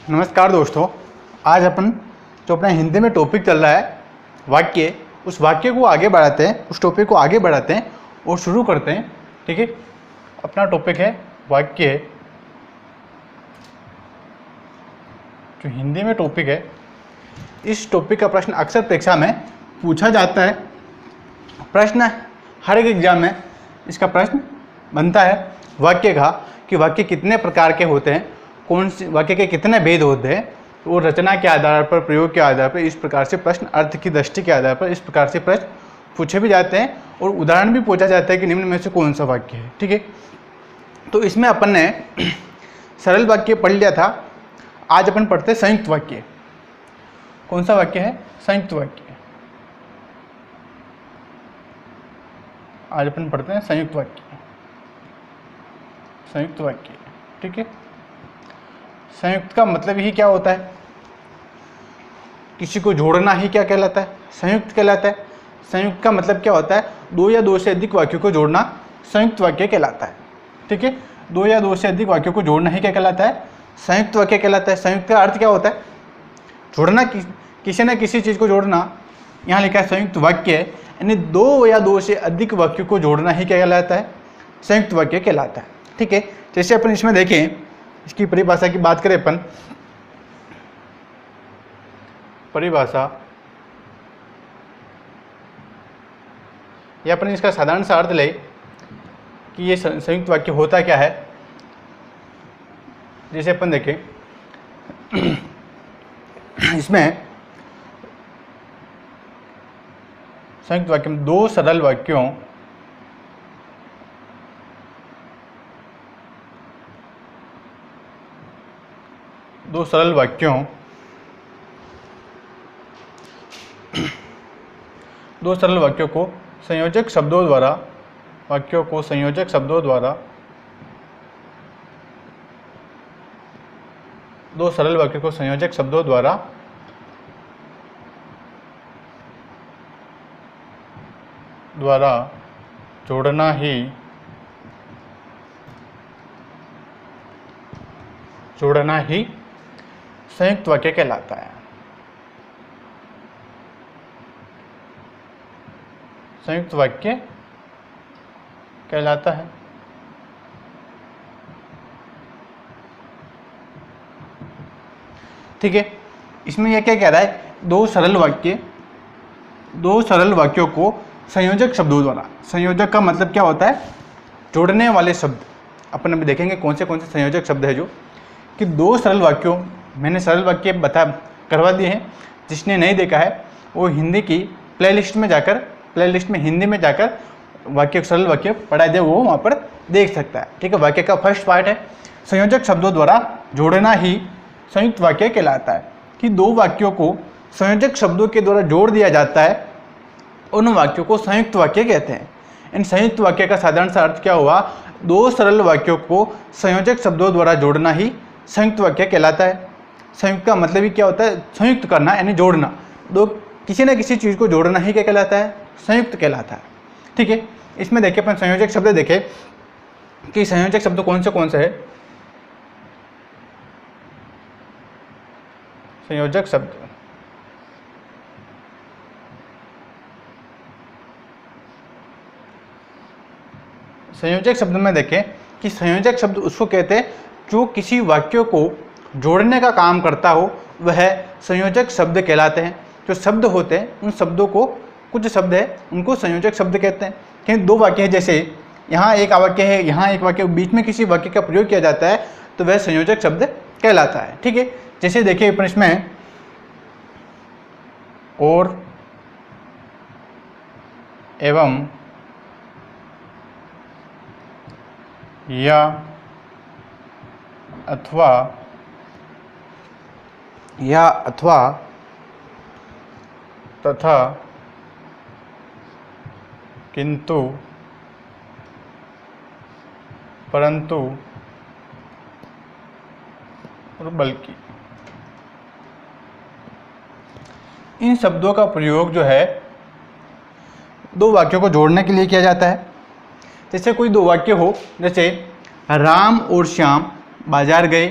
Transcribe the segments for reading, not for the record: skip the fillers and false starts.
नमस्कार दोस्तों, आज अपन जो अपना हिंदी में टॉपिक चल रहा है वाक्य, उस वाक्य को आगे बढ़ाते हैं, उस टॉपिक को आगे बढ़ाते हैं और शुरू करते हैं। ठीक है, अपना टॉपिक है वाक्य। जो हिंदी में टॉपिक है, इस टॉपिक का प्रश्न अक्सर परीक्षा में पूछा जाता है। प्रश्न हर एक एग्जाम में इसका प्रश्न बनता है वाक्य का, कि वाक्य कितने प्रकार के होते हैं, कौन से वाक्य के कितने भेद होते हैं और रचना के आधार पर, प्रयोग के आधार पर इस प्रकार से प्रश्न, अर्थ की दृष्टि के आधार पर इस प्रकार से प्रश्न पूछे भी जाते हैं और उदाहरण भी पूछा जाता है कि निम्न में से कौन सा वाक्य है। ठीक है, तो इसमें अपन ने सरल वाक्य पढ़ लिया था। आज अपन पढ़ते हैं संयुक्त वाक्य। कौन सा वाक्य है? संयुक्त वाक्य। आज अपन पढ़ते हैं संयुक्त वाक्य। संयुक्त वाक्य, ठीक है। संयुक्त का मतलब ही क्या होता है? किसी को जोड़ना ही क्या कहलाता है? संयुक्त कहलाता है। संयुक्त का मतलब क्या होता है? दो या दो से अधिक वाक्यों को जोड़ना संयुक्त वाक्य कहलाता है। ठीक है, दो या दो से अधिक वाक्यों को जोड़ना ही क्या कहलाता है? संयुक्त वाक्य कहलाता है। संयुक्त का अर्थ क्या होता है? जोड़ना, किसी न किसी चीज़ को जोड़ना। यहाँ लिखा है संयुक्त वाक्य, यानी दो या दो से अधिक वाक्यों को जोड़ना ही क्या कहलाता है? संयुक्त वाक्य कहलाता है। ठीक है, जैसे अपन इसमें देखें, इसकी परिभाषा की बात करें अपन, परिभाषा, या अपन इसका साधारण सा अर्थ ले कि ये संयुक्त वाक्य होता क्या है। जैसे अपन देखें, इसमें संयुक्त वाक्य में दो सरल वाक्यों दो सरल वाक्यों को संयोजक शब्दों द्वारा, वाक्यों को संयोजक शब्दों द्वारा, दो सरल वाक्यों को संयोजक शब्दों द्वारा जोड़ना ही संयुक्त वाक्य कहलाता है। संयुक्त वाक्य कहलाता है। ठीक है, इसमें यह क्या कह रहा है? दो सरल वाक्यों को संयोजक शब्दों द्वारा। संयोजक का मतलब क्या होता है? जोड़ने वाले शब्द। अपन अभी देखेंगे कौन से संयोजक शब्द है जो, कि दो सरल वाक्यों, मैंने सरल वाक्य करवा दिए हैं। जिसने नहीं देखा है वो हिंदी की प्लेलिस्ट में हिंदी में जाकर सरल वाक्य पढ़ा दे, वो वहाँ पर देख सकता है। ठीक है, वाक्य का फर्स्ट पार्ट है संयोजक शब्दों द्वारा जोड़ना ही संयुक्त वाक्य कहलाता है। कि दो वाक्यों को संयोजक शब्दों के द्वारा जोड़ दिया जाता है, उन वाक्यों को संयुक्त वाक्य कहते हैं। इन संयुक्त वाक्य का साधारण सा अर्थ क्या हुआ? दो सरल वाक्यों को संयोजक शब्दों द्वारा जोड़ना ही संयुक्त वाक्य कहलाता है। संयुक्त का मतलब ही क्या होता है? संयुक्त करना, यानी जोड़ना। दो किसी न किसी चीज़ को जोड़ना ही क्या कहलाता है? संयुक्त कहलाता है। ठीक है, इसमें देखिए अपन संयोजक शब्द देखें कि संयोजक शब्द कौन से है। संयोजक शब्द, संयोजक शब्द में देखें कि संयोजक शब्द उसको कहते हैं जो किसी वाक्य को जोड़ने का काम करता हो, वह संयोजक शब्द कहलाते हैं। जो शब्द होते हैं, उन शब्दों को, कुछ शब्द है उनको संयोजक शब्द कहते हैं। कि दो वाक्य है, जैसे यहाँ एक वाक्य है, यहाँ एक वाक्य, बीच में किसी वाक्य का प्रयोग किया जाता है तो वह संयोजक शब्द कहलाता है। ठीक है, जैसे देखिए अपन इसमें और, एवं, या, अथवा, तथा, किंतु, परंतु और बल्कि, इन शब्दों का प्रयोग जो है दो वाक्यों को जोड़ने के लिए किया जाता है। जैसे कोई दो वाक्य हो, जैसे राम और श्याम बाजार गए,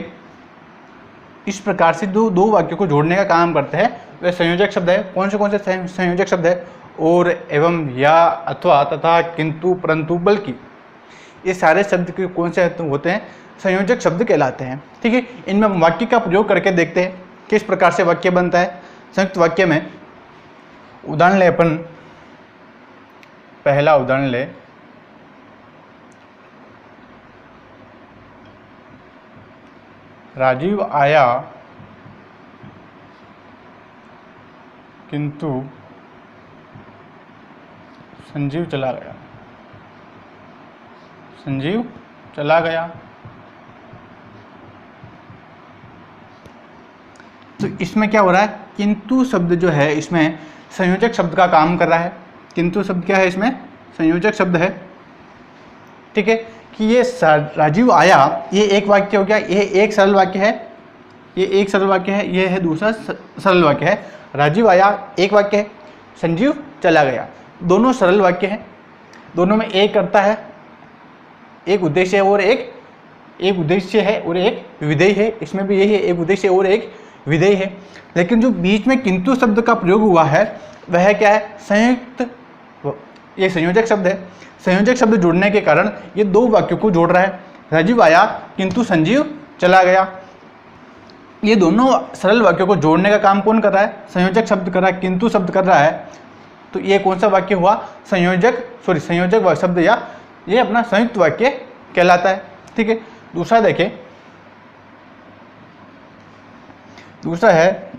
इस प्रकार से जो दो वाक्यों को जोड़ने का काम करते हैं वे संयोजक शब्द है। कौन से संयोजक शब्द है? और, एवं, या, अथवा, तथा, किंतु, परंतु, बल्कि, ये सारे शब्द के कौन से होते हैं? संयोजक शब्द कहलाते हैं। ठीक है, इनमें हम वाक्य का प्रयोग करके देखते हैं किस प्रकार से वाक्य बनता है। संयुक्त वाक्य में उदाहरण ले, अपन पहला उदाहरण ले, राजीव आया किंतु संजीव चला गया। संजीव चला गया। तो इसमें क्या हो रहा है? किंतु शब्द जो है इसमें संयोजक शब्द का काम कर रहा है। किंतु शब्द क्या है? इसमें संयोजक शब्द है। ठीक है, कि ये राजीव आया, ये एक वाक्य हो गया, ये एक सरल वाक्य है, ये एक सरल वाक्य है, ये है दूसरा सरल वाक्य है। राजीव आया एक वाक्य है, संजीव चला गया, दोनों सरल वाक्य हैं। दोनों में एक करता है, एक उद्देश्य है और एक उद्देश्य है और एक विधेय है। इसमें भी यही है, एक उद्देश्य और एक विधेय है। लेकिन जो बीच में किंतु शब्द का प्रयोग हुआ है वह क्या है? संयुक्त, ये संयोजक शब्द है। संयोजक शब्द जुड़ने के कारण ये दो वाक्यों को जोड़ रहा है। राजीव आया किंतु संजीव चला गया, ये दोनों सरल वाक्यों को जोड़ने का काम कौन कर रहा है? संयोजक शब्द कर रहा है, किंतु शब्द कर रहा है। तो ये कौन सा वाक्य हुआ? संयोजक शब्द, या ये अपना संयुक्त वाक्य कहलाता है। ठीक है, दूसरा देखें, दूसरा है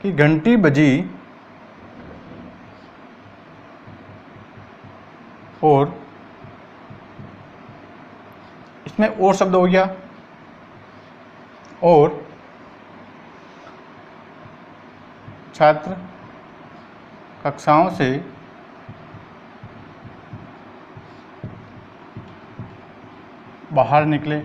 कि घंटी बजी और, इसमें और शब्द हो गया, और छात्र कक्षाओं से बाहर निकले।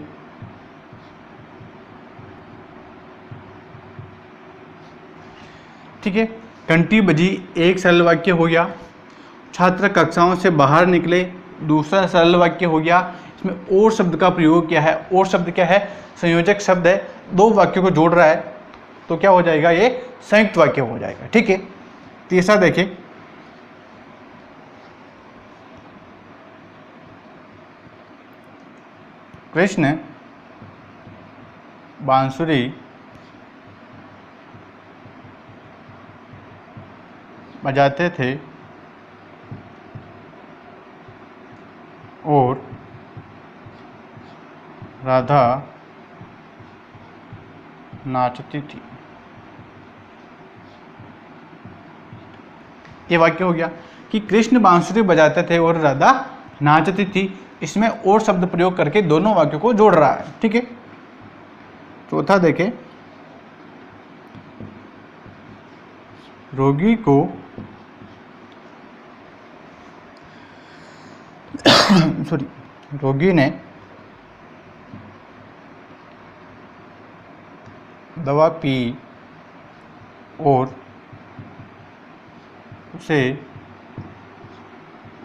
ठीक है, घंटी बजी एक सरल वाक्य हो गया, छात्र कक्षाओं से बाहर निकले दूसरा सरल वाक्य हो गया। इसमें और शब्द का प्रयोग क्या है? और शब्द क्या है? संयोजक शब्द है, दो वाक्यों को जोड़ रहा है, तो क्या हो जाएगा? ये संयुक्त वाक्य हो जाएगा। ठीक है, तीसरा देखिए, कृष्ण बांसुरी बजाते थे और राधा नाचती थी। ये वाक्य हो गया कि कृष्ण बांसुरी बजाते थे और राधा नाचती थी। इसमें और शब्द प्रयोग करके दोनों वाक्यों को जोड़ रहा है। ठीक है, चौथा देखें, रोगी को रोगी ने दवा पी और उसे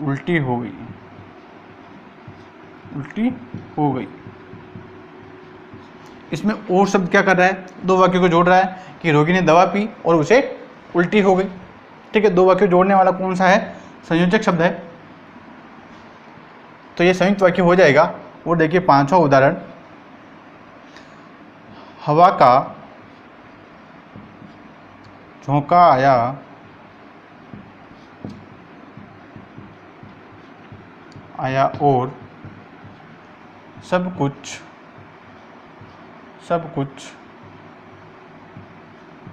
उल्टी हो गई। इसमें और शब्द क्या कर रहा है? दो वाक्यों को जोड़ रहा है कि रोगी ने दवा पी और उसे उल्टी हो गई। ठीक है, दो वाक्य जोड़ने वाला कौन सा है? संयोजक शब्द है, तो ये संयुक्त वाक्य हो जाएगा। और देखिए पांचवा उदाहरण, हवा का झोंका आया और सब कुछ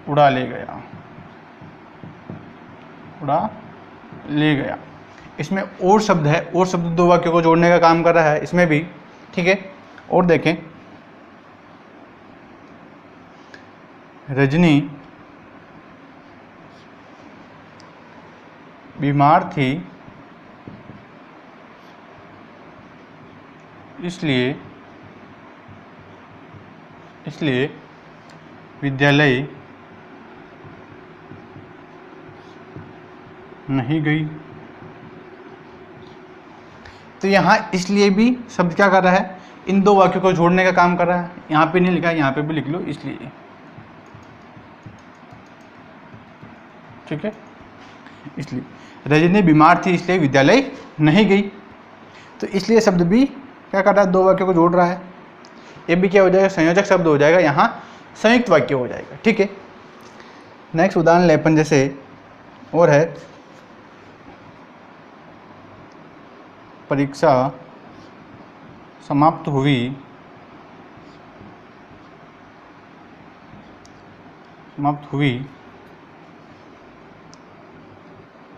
उड़ा ले गया। इसमें और शब्द है, और शब्द दो वाक्यों को जोड़ने का काम कर रहा है इसमें भी। ठीक है, और देखें, रजनी बीमार थी इसलिए विद्यालय नहीं गई। तो यहाँ इसलिए भी शब्द क्या कर रहा है? इन दो वाक्यों को जोड़ने का काम कर रहा है। यहाँ पे नहीं लिखा है, यहाँ पे भी लिख लो इसलिए, ठीक है। इसलिए रजनी बीमार थी इसलिए विद्यालय नहीं गई, तो इसलिए शब्द भी क्या कर रहा है, दो वाक्यों को जोड़ रहा है। ये भी क्या हो जाएगा, संयोजक शब्द हो जाएगा, यहाँ संयुक्त वाक्य हो जाएगा, ठीक है। नेक्स्ट उदाहरण लेपन जैसे और है, परीक्षा समाप्त हुई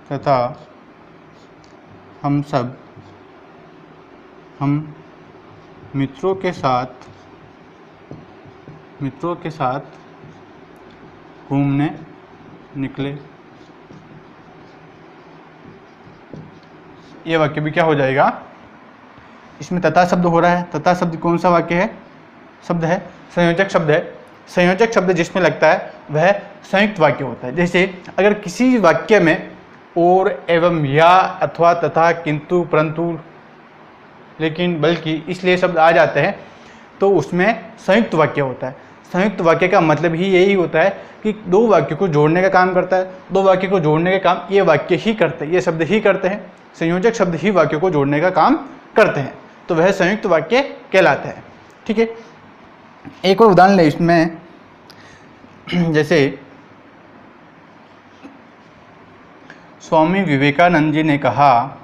तथा हम मित्रों के साथ घूमने निकले। ये वाक्य भी क्या हो जाएगा, इसमें तथा शब्द हो रहा है। तथा शब्द कौन सा वाक्य है, शब्द है, संयोजक शब्द है। संयोजक शब्द जिसमें लगता है वह संयुक्त वाक्य होता है। जैसे अगर किसी वाक्य में और, एवं, या, अथवा, तथा, किंतु, परंतु, लेकिन, बल्कि, इसलिए शब्द आ जाते हैं तो उसमें संयुक्त वाक्य होता है। संयुक्त वाक्य का मतलब ही यही होता है कि दो वाक्यों को जोड़ने का काम करता है। दो वाक्य को जोड़ने का काम ये वाक्य ही करते हैं, ये शब्द ही करते हैं। संयोजक शब्द ही वाक्यों को जोड़ने का काम करते हैं, तो वह संयुक्त वाक्य कहलाता है, ठीक है। एक और उदाहरण ले इसमें, जैसे स्वामी विवेकानंद जी ने कहा,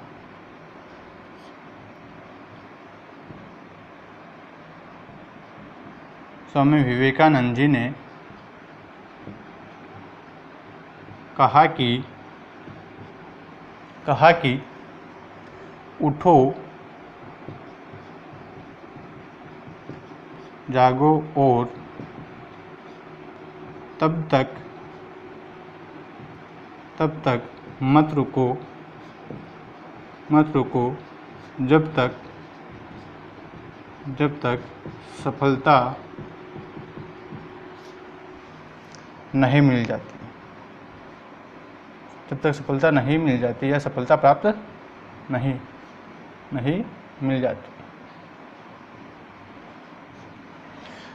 स्वामी विवेकानंद जी ने कहा कि उठो, जागो और तब तक मत रुको जब तक सफलता नहीं मिल जाती, या सफलता प्राप्त नहीं मिल जाती।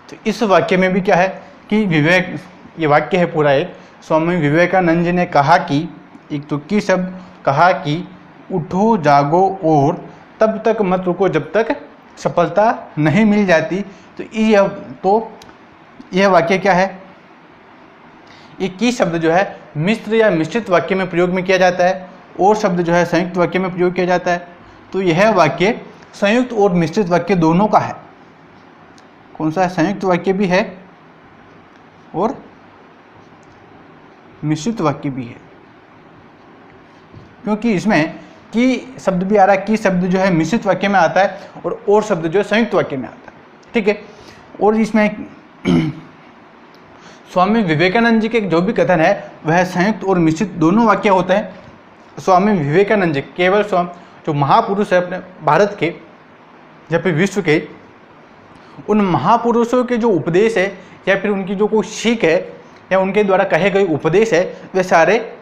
तो इस वाक्य में भी क्या है कि विवेक, ये वाक्य है पूरा एक, स्वामी विवेकानंद जी ने कहा कि, एक तुक्की शब्द, कहा कि उठो, जागो और तब तक मत रुको जब तक सफलता नहीं मिल जाती। तो यह वाक्य क्या है, एक की शब्द जो है मिश्र या मिश्रित वाक्य में प्रयोग में किया जाता है, और शब्द जो है संयुक्त वाक्य में प्रयोग किया जाता है। तो यह वाक्य संयुक्त और मिश्रित वाक्य दोनों का है। कौन सा है, संयुक्त वाक्य भी है और मिश्रित वाक्य भी है, क्योंकि इसमें की शब्द भी आ रहा है। की शब्द जो है मिश्रित वाक्य में आता है और शब्द जो है संयुक्त वाक्य में आता है, ठीक है। और इसमें स्वामी विवेकानंद जी के जो भी कथन है वह संयुक्त और मिश्रित दोनों वाक्य होते हैं। स्वामी विवेकानंद जी केवल जो महापुरुष है अपने भारत के या फिर विश्व के, उन महापुरुषों के जो उपदेश है या फिर उनकी जो कोई सीख है या उनके द्वारा कहे गए उपदेश है, वे सारे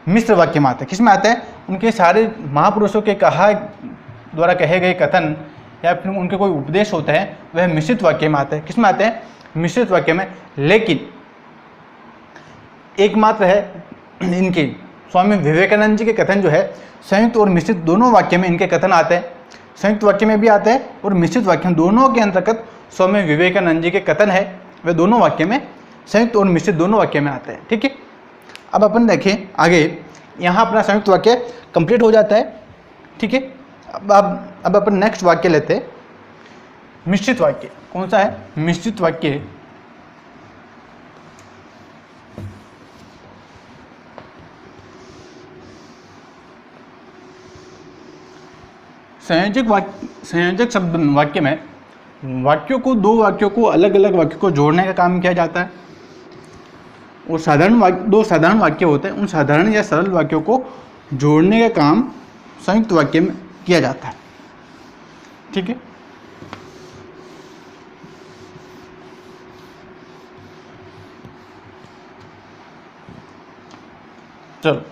मिश्र वाक्य में आते हैं। किस में आते हैं, उनके सारे महापुरुषों के द्वारा कहे गए कथन या फिर उनके कोई उपदेश होते हैं वह मिश्रित वाक्य में आते हैं। किस में आते हैं, मिश्रित वाक्य में। लेकिन एकमात्र है इनके स्वामी विवेकानंद जी के कथन जो है संयुक्त और मिश्रित दोनों वाक्य में इनके कथन आते हैं। संयुक्त वाक्य में भी आते हैं और मिश्रित वाक्य दोनों के अंतर्गत स्वामी विवेकानंद जी के कथन है वे दोनों वाक्य में, संयुक्त और मिश्रित दोनों वाक्य में आते हैं, ठीक है। अब अपन देखें आगे, यहाँ अपना संयुक्त वाक्य कंप्लीट हो जाता है, ठीक है। अब अपन नेक्स्ट वाक्य लेते हैं, मिश्रित वाक्य। कौन सा है, मिश्रित वाक्य। संयोजक शब्द वाक्य में वाक्यों को, दो वाक्यों को, अलग अलग वाक्यों को जोड़ने का काम किया जाता है। और दो साधारण वाक्य होते हैं, उन साधारण या सरल वाक्यों को जोड़ने का काम संयुक्त वाक्य में किया जाता है, ठीक है। चलो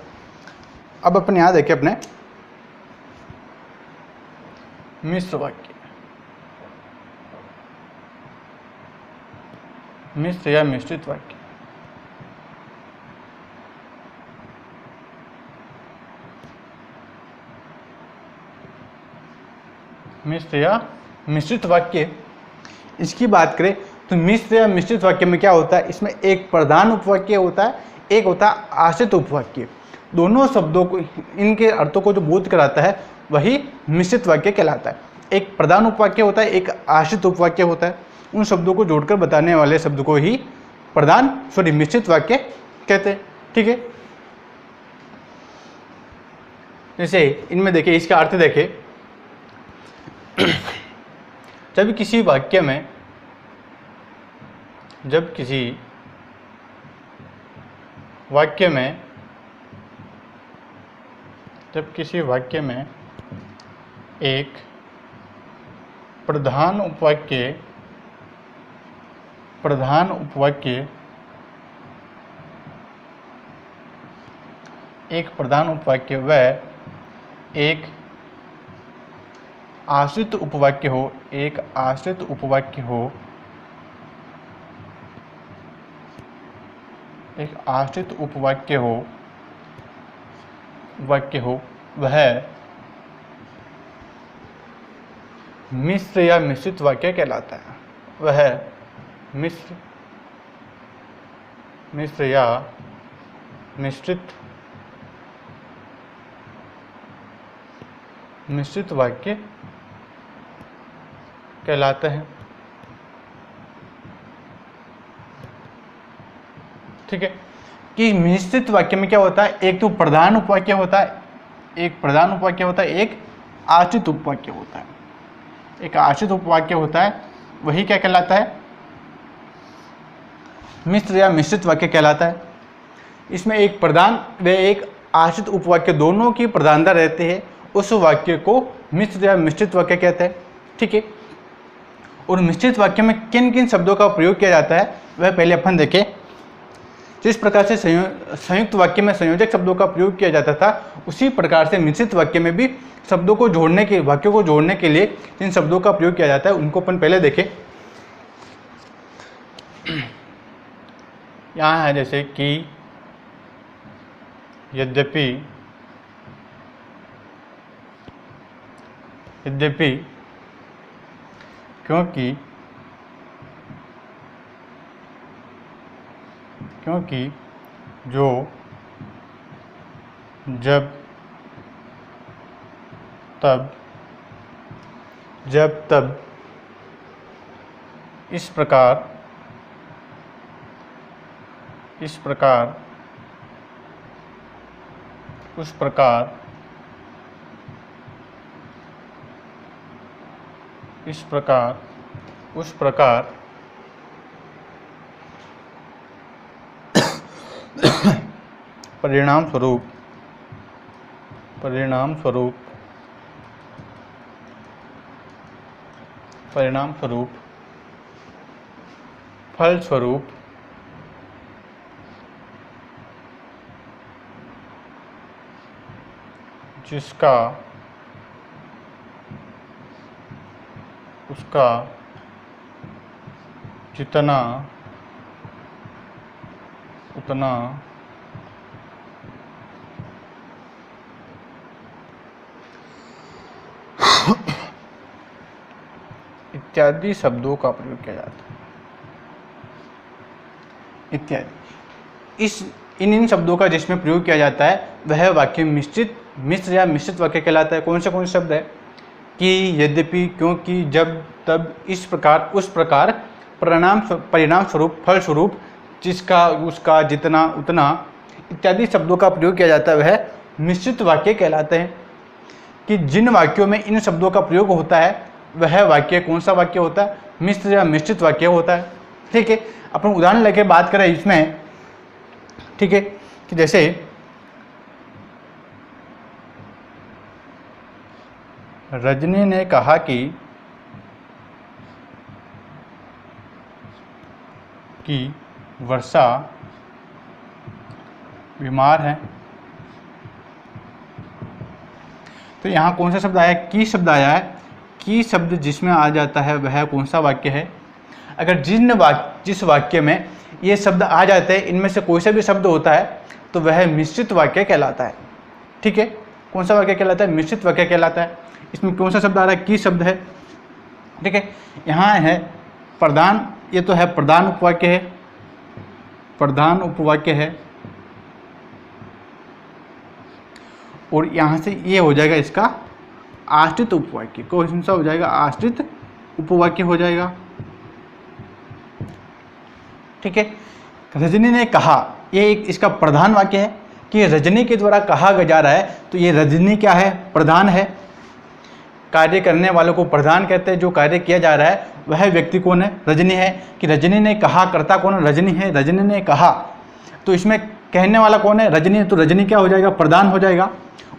अब अपन यहाँ देखें अपने मिश्र वाक्य। मिश्र या मिश्रित वाक्य। मिश्र या मिश्रित वाक्य, इसकी बात करें तो मिश्र या मिश्रित वाक्य में क्या होता है, इसमें एक प्रधान उपवाक्य होता है, एक होता है आश्रित उपवाक्य। दोनों शब्दों को, इनके अर्थों को जो बोध कराता है वही मिश्रित वाक्य कहलाता है। एक प्रधान उपवाक्य होता है, एक आश्रित उपवाक्य होता है। उन शब्दों को जोड़कर बताने वाले शब्द को ही मिश्रित वाक्य कहते हैं। ठीक है, जैसे इनमें देखिए, इसका अर्थ देखिए, जब किसी वाक्य में एक प्रधान उपवाक्य व एक आश्रित उपवाक्य हो, वह मिश्र या मिश्रित वाक्य कहलाता है। वह मिश्र या मिश्रित वाक्य कहलाते हैं। ठीक है, कि मिश्रित वाक्य में क्या होता है, एक तो प्रधान उपवाक्य होता है, एक आश्रित उपवाक्य होता है। एक आश्रित उपवाक्य होता है, वही क्या कहलाता है, मिश्र या मिश्रित वाक्य कहलाता है। इसमें एक प्रधान व एक आश्रित उपवाक्य दोनों की प्रधानता रहती है, उस वाक्य को मिश्र या मिश्रित वाक्य कहते हैं। ठीक है, और मिश्रित वाक्य में किन किन शब्दों का प्रयोग किया जाता है वह पहले अपन देखें। जिस प्रकार से संयुक्त वाक्य में संयोजक शब्दों का प्रयोग किया जाता था, उसी प्रकार से मिश्रित वाक्य में भी शब्दों को जोड़ने के, वाक्यों को जोड़ने के लिए जिन शब्दों का प्रयोग किया जाता है उनको अपन पहले देखें। यहाँ है जैसे कि, यद्यपि, क्योंकि, जो, जब, तब, इस प्रकार, उस प्रकार परिणाम स्वरूप फलस्वरूप जिसका उसका जितना उतना इत्यादि शब्दों का प्रयोग किया जाता है। इत्यादि, इन शब्दों का जिसमें प्रयोग किया जाता है वह वाक्य मिश्र या मिश्रित वाक्य कहलाता है। कौन से शब्द है कि, यद्यपि, क्योंकि, जब, तब, इस प्रकार, उस प्रकार, परिणाम स्वरूप, फल स्वरूप, जिसका, उसका, जितना, उतना इत्यादि शब्दों का प्रयोग किया जाता है वह मिश्रित वाक्य कहलाते हैं। कि जिन वाक्यों में इन शब्दों का प्रयोग होता है वह वाक्य कौन सा वाक्य होता है, मिश्र या मिश्रित वाक्य होता है। ठीक है, अपन उदाहरण लेके बात करें इसमें। ठीक है, कि जैसे रजनी ने कहा कि वर्षा बीमार है। तो यहाँ कौन सा शब्द आया है, की शब्द आया है। की शब्द जिसमें आ जाता है वह कौन सा वाक्य है, अगर जिस वाक्य में ये शब्द आ जाते हैं, इनमें से कोई सा भी शब्द होता है तो वह मिश्रित वाक्य कहलाता है। ठीक है, कौन सा वाक्य कहलाता है? मिश्रित वाक्य कहलाता है। इसमें कौन सा शब्द आ रहा है? की शब्द है। ठीक है, यहाँ है प्रधान, ये तो है प्रधान उपवाक्य है, प्रधान उपवाक्य है, और यहाँ से ये हो जाएगा इसका आश्रित उपवाक्य। कौन सा हो जाएगा? आश्रित उपवाक्य हो जाएगा। ठीक है, रजनी ने कहा, ये एक इसका प्रधान वाक्य है कि रजनी के द्वारा कहा जा रहा है, तो ये रजनी क्या है? प्रधान है। कार्य करने वालों को प्रधान कहते हैं। जो कार्य किया जा रहा है वह व्यक्ति कौन है? रजनी है। कि रजनी ने कहा, कर्ता कौन है? रजनी है। रजनी ने कहा, तो इसमें कहने वाला कौन है? रजनी। तो रजनी क्या हो जाएगा? प्रधान हो जाएगा।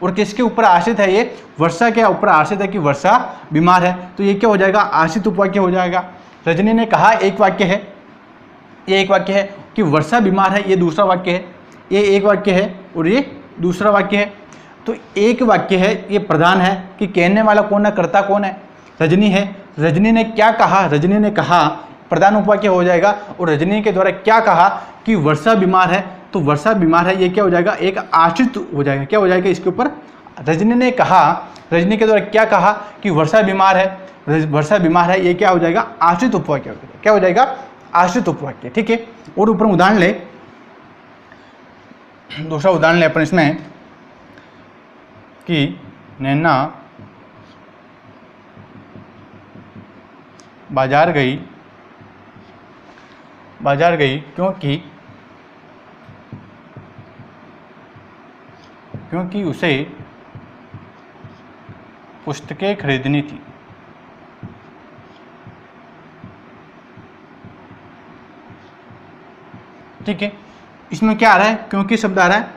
और किसके ऊपर आश्रित है? ये वर्षा के ऊपर आश्रित है कि वर्षा बीमार है, तो ये क्या हो जाएगा? आश्रित उपवाक्य हो जाएगा। रजनी ने कहा एक वाक्य है, ये एक वाक्य है कि वर्षा बीमार है, ये दूसरा वाक्य है। ये एक वाक्य है और ये दूसरा वाक्य है। तो एक वाक्य है, ये प्रधान है कि कहने वाला कौन है? कर्ता कौन है? रजनी है। रजनी ने क्या कहा? रजनी ने कहा, प्रधान उपवाक्य हो जाएगा। और रजनी के द्वारा क्या कहा? कि वर्षा बीमार है, तो वर्षा बीमार है, ये क्या हो जाएगा? एक आश्रित हो जाएगा। क्या हो जाएगा इसके ऊपर? रजनी ने कहा, रजनी के द्वारा क्या कहा? कि वर्षा बीमार है, वर्षा बीमार है, ये क्या हो जाएगा? आश्रित उपवाक्य हो जाएगा। क्या हो जाएगा? आश्रित उपवाक्य। ठीक है, और ऊपर उदाहरण ले, दूसरा उदाहरण ले अपन इसमें कि नैना बाजार गई क्योंकि उसे पुस्तकें खरीदनी थी। ठीक है, इसमें क्या आ रहा है? क्योंकि शब्द आ रहा है।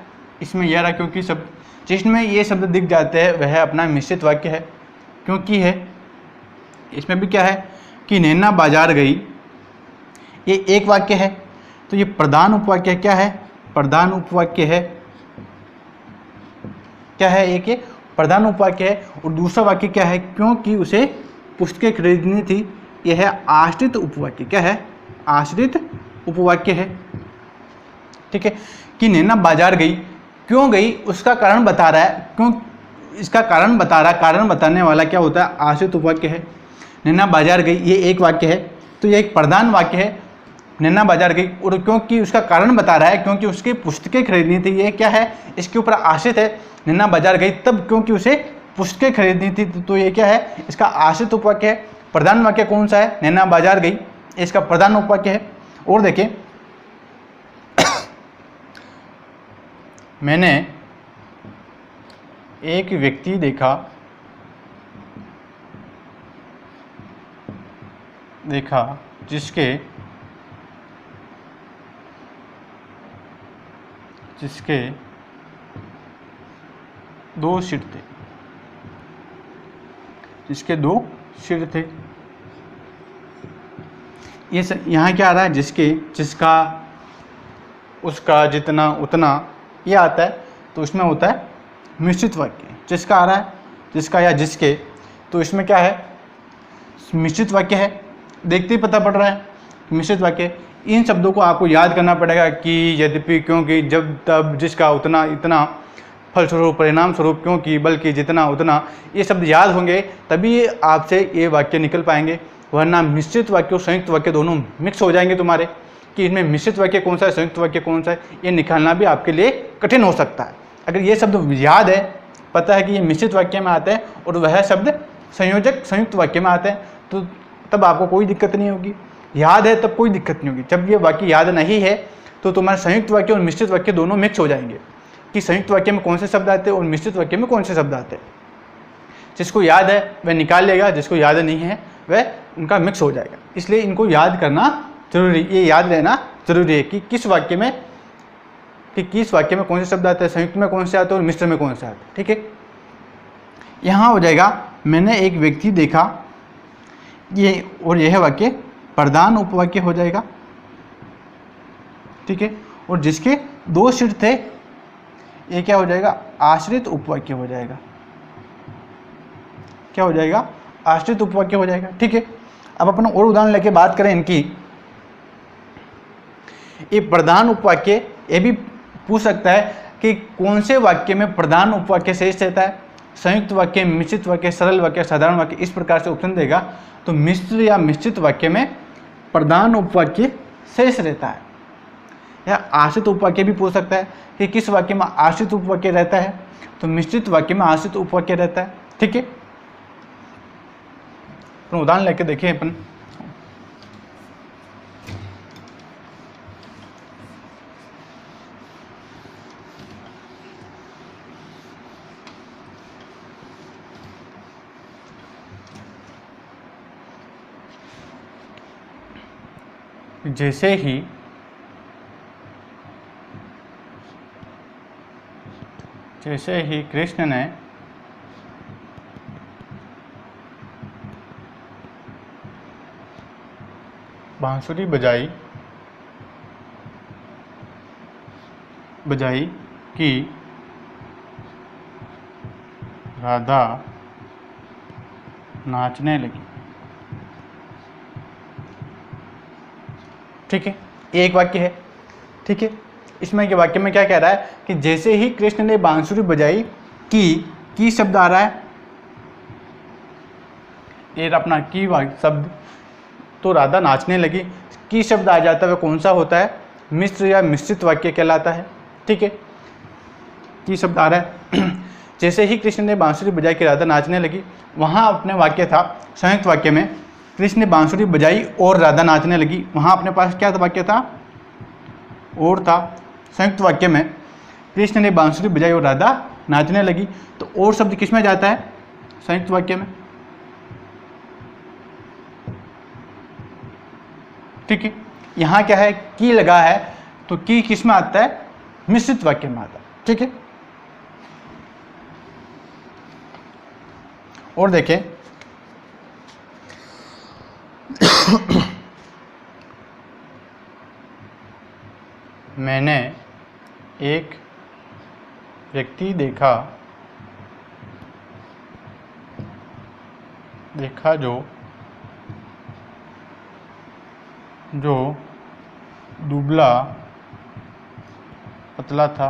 इसमें यह रहा क्योंकि शब्द। जिसमें ये शब्द दिख जाते हैं वह अपना मिश्रित वाक्य है। क्योंकि है, इसमें भी क्या है? कि नैना बाजार गई, ये एक वाक्य है, तो ये प्रधान उपवाक्य क्या है? प्रधान उपवाक्य है। क्या है? एक ये प्रधान उपवाक्य है। और दूसरा वाक्य क्या है? क्योंकि उसे पुस्तकें खरीदनी थी, यह है आश्रित उपवाक्य। क्या है? आश्रित उपवाक्य है। ठीक है, कि नैना बाजार गई, क्यों गई उसका कारण बता रहा है। क्यों इसका कारण बता रहा है, कारण बताने वाला क्या होता है? आश्रित उपवाक्य है। नैना बाजार गई, ये एक वाक्य है, तो ये एक प्रधान वाक्य है। नैना बाजार गई, और क्योंकि उसका कारण बता रहा है, क्योंकि उसकी पुस्तकें खरीदनी थी, ये क्या है? इसके ऊपर आश्रित है। नैना बाजार गई तब क्योंकि उसे पुस्तकें खरीदनी थी, तो ये क्या है? इसका आश्रित उपवाक्य है। प्रधान वाक्य कौन सा है? नैना बाजार गई, इसका प्रधान उपवाक्य है। और देखिए, मैंने एक व्यक्ति देखा जिसके दो सिर थे। ये यहाँ क्या आ रहा है? जिसका, उसका, जितना, उतना, ये आता है, तो इसमें होता है मिश्रित वाक्य। जिसका आ रहा है, जिसका या जिसके, तो इसमें क्या है? मिश्रित वाक्य है। देखते ही पता पड़ रहा है मिश्रित वाक्य। इन शब्दों को आपको याद करना पड़ेगा कि, यद्यपि, क्योंकि, जब, तब, जिसका, उतना, इतना, फलस्वरूप, परिणाम स्वरूप, क्योंकि, बल्कि, जितना, उतना, ये शब्द याद होंगे तभी आपसे ये वाक्य निकल पाएंगे। वरना मिश्रित वाक्य और संयुक्त वाक्य दोनों मिक्स हो जाएंगे तुम्हारे, कि इनमें मिश्रित वाक्य कौन सा है, संयुक्त वाक्य कौन सा है, ये निकालना भी आपके लिए कठिन हो सकता है। अगर ये शब्द याद है, पता है कि ये मिश्रित वाक्य में आते हैं और वह शब्द संयोजक संयुक्त वाक्य में आते हैं, तो तब आपको कोई दिक्कत नहीं होगी। याद है तब कोई दिक्कत नहीं होगी। जब ये वाक्य याद नहीं है तो तुम्हारे संयुक्त वाक्य और मिश्रित वाक्य दोनों मिक्स हो जाएंगे, कि संयुक्त वाक्य में कौन से शब्द आते हैं और मिश्रित वाक्य में कौन से शब्द आते हैं। जिसको याद है वह निकाल लेगा, जिसको याद नहीं है वह उनका मिक्स हो जाएगा। इसलिए इनको याद करना जरूरी, ये याद रहना जरूरी है कि किस वाक्य में कौन से शब्द आते हैं, संयुक्त में कौन से आते हैं और मिश्र में कौन से आते हैं। ठीक है, यहाँ हो जाएगा मैंने एक व्यक्ति देखा, ये, और यह वाक्य प्रधान उपवाक्य हो जाएगा। ठीक है, और जिसके दो सिर थे, ये क्या हो जाएगा? आश्रित उपवाक्य हो जाएगा। क्या हो जाएगा? आश्रित उपवाक्य हो जाएगा। ठीक है, अब अपन और उदाहरण लेके बात करें इनकी, ये प्रधान उपवाक्य, ये भी पूछ सकता है कि कौन से वाक्य में प्रधान उपवाक्य शेष रहता है, संयुक्त वाक्य, मिश्रित वाक्य, सरल वाक्य, साधारण वाक्य, इस प्रकार से ऑप्शन देगा। तो मिश्र या मिश्रित वाक्य में प्रधान उपवाक्य शेष रहता है। या आश्रित उपवाक्य भी पूछ सकता है कि किस वाक्य में आश्रित उपवाक्य रहता है, तो मिश्रित वाक्य में आश्रित उपवाक्य रहता है। ठीक है, तो उदाहरण लेके देखिए अपन। जैसे ही कृष्ण ने बांसुरी बजाई कि राधा नाचने लगी। ठीक है, एक वाक्य है। ठीक है, इसमें के वाक्य में क्या कह रहा है कि जैसे ही कृष्ण ने बांसुरी बजाई की शब्द आ रहा है, ये अपना की शब्द, तो राधा नाचने लगी। की शब्द आ जाता है, वह कौन सा होता है, मिश्र या मिश्रित वाक्य कहलाता है। ठीक है, की शब्द आ रहा है। जैसे ही कृष्ण ने बांसुरी बजाई कि राधा नाचने लगी, वहाँ अपने वाक्य था संयुक्त वाक्य में कृष्ण ने बांसुरी बजाई और राधा नाचने लगी, वहाँ अपने पास क्या था, वाक्य था और था। संयुक्त वाक्य में कृष्ण ने बांसुरी बजाई और राधा नाचने लगी, तो और शब्द किस में जाता है, संयुक्त वाक्य में। ठीक है, यहाँ क्या है, की लगा है, तो की किस में आता है, मिश्रित वाक्य में आता है। ठीक है, और देखें मैंने एक व्यक्ति देखा जो दुबला पतला था।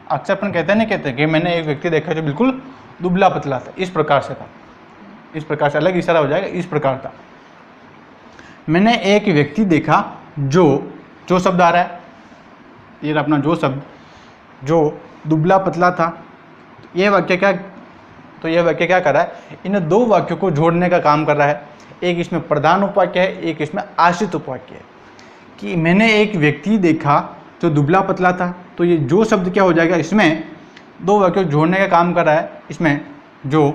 अक्सर अपन कहते नहीं कहते कि मैंने एक व्यक्ति देखा जो बिल्कुल दुबला पतला था, इस प्रकार से था, इस प्रकार से अलग इशारा हो जाएगा, इस प्रकार था। मैंने एक व्यक्ति देखा जो शब्द आ रहा है, ये अपना जो शब्द, जो दुबला पतला था। ये वाक्य क्या, तो यह वाक्य क्या कर रहा है, इन दो वाक्यों को जोड़ने का काम कर रहा है। एक इसमें प्रधान उपवाक्य है, एक इसमें आश्रित उपवाक्य है। कि मैंने एक व्यक्ति देखा जो दुबला पतला था, तो ये जो शब्द क्या हो जाएगा, इसमें दो वाक्यों को जोड़ने का काम कर रहा है। इसमें जो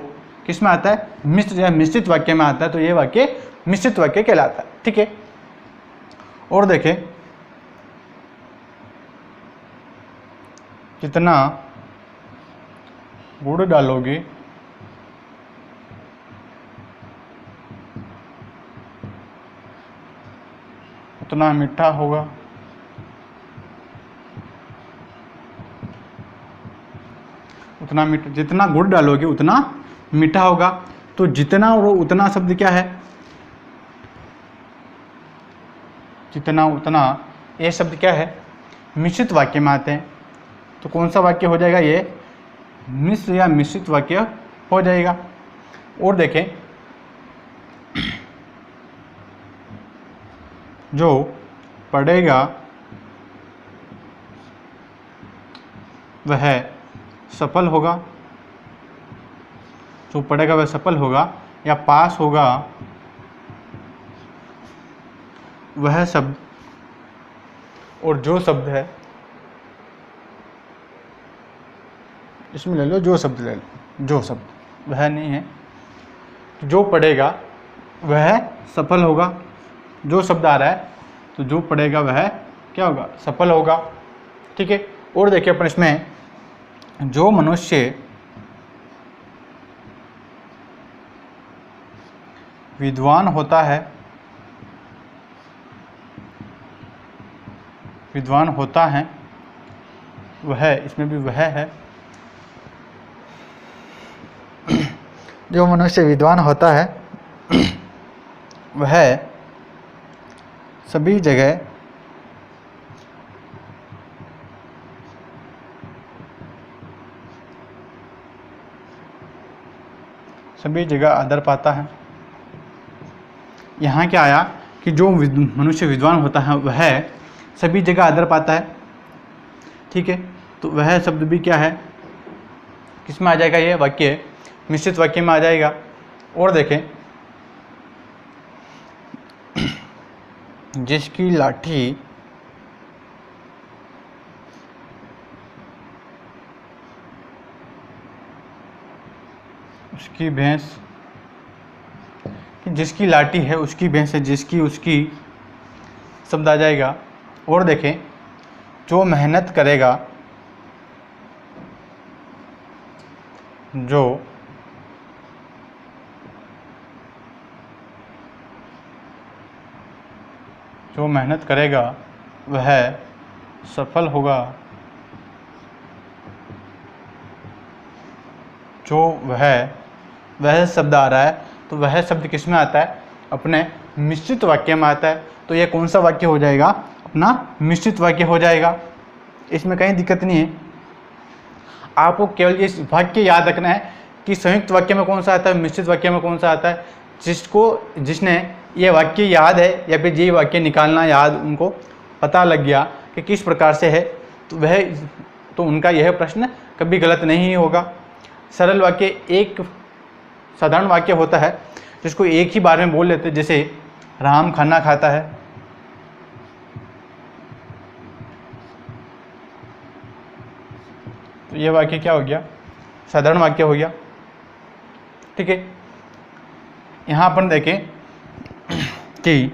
किस में आता है, मिश्र या मिश्रित वाक्य में आता है, तो ये वाक्य मिश्रित वाक्य कहलाता है। ठीक है, और देखें जितना गुड़ डालोगे उतना मीठा होगा। उतना मीठा, जितना गुड़ डालोगे उतना मीठा होगा। तो जितना और उतना शब्द क्या है, जितना उतना, ये शब्द क्या है, मिश्रित वाक्य में आते हैं। तो कौन सा वाक्य हो जाएगा, ये मिश्र या मिश्रित वाक्य हो जाएगा। और देखें जो पढ़ेगा वह सफल होगा, जो पढ़ेगा वह सफल होगा या पास होगा, वह शब्द, और जो शब्द है इसमें ले लो, जो शब्द ले लो, जो शब्द वह नहीं है, जो पढ़ेगा वह सफल होगा। जो शब्द आ रहा है, तो जो पढ़ेगा वह क्या होगा, सफल होगा। ठीक है, और देखिए अपन इसमें जो मनुष्य विद्वान होता है वह, इसमें भी वह है, जो मनुष्य विद्वान होता है वह सभी जगह आदर पाता है। यहाँ क्या आया कि जो मनुष्य विद्वान होता है वह सभी जगह आदर पाता है। ठीक है, तो वह शब्द भी क्या है, किस में आ जाएगा, ये वाक्य मिश्रित वाक्य में आ जाएगा। और देखें, जिसकी लाठी उसकी भैंस, जिसकी लाठी है उसकी भैंस है, जिसकी उसकी शब्द आ जाएगा। और देखें, जो मेहनत करेगा, जो मेहनत करेगा वह सफल होगा। जो वह शब्द आ रहा है, तो वह शब्द किस में आता है, अपने मिश्रित वाक्य में आता है। तो यह कौन सा वाक्य हो जाएगा, अपना मिश्रित वाक्य हो जाएगा। इसमें कहीं दिक्कत नहीं है, आपको केवल ये वाक्य याद रखना है कि संयुक्त वाक्य में कौन सा आता है, मिश्रित वाक्य में कौन सा आता है। जिसने ये वाक्य याद है या फिर ये वाक्य निकालना याद, उनको पता लग गया कि किस प्रकार से है, तो उनका यह प्रश्न कभी गलत नहीं होगा। सरल वाक्य एक साधारण वाक्य होता है जिसको एक ही बार में बोल लेते, जैसे राम खाना खाता है। तो यह वाक्य क्या हो गया, साधारण वाक्य हो गया। ठीक है, यहाँ अपन देखें कि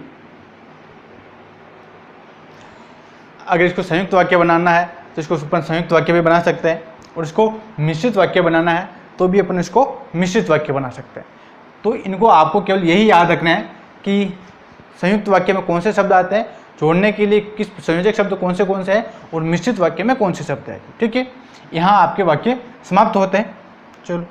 अगर इसको संयुक्त वाक्य बनाना है तो इसको अपन संयुक्त वाक्य भी बना सकते हैं, और इसको मिश्रित वाक्य बनाना है तो भी अपन इसको मिश्रित वाक्य बना सकते हैं। तो इनको आपको केवल यही याद रखना है कि संयुक्त वाक्य में कौन से शब्द आते हैं, जोड़ने के लिए किस संयोजक शब्द कौन से हैं, और मिश्रित वाक्य में कौन से शब्द हैं। ठीक है, यहाँ आपके वाक्य समाप्त होते हैं। चलो।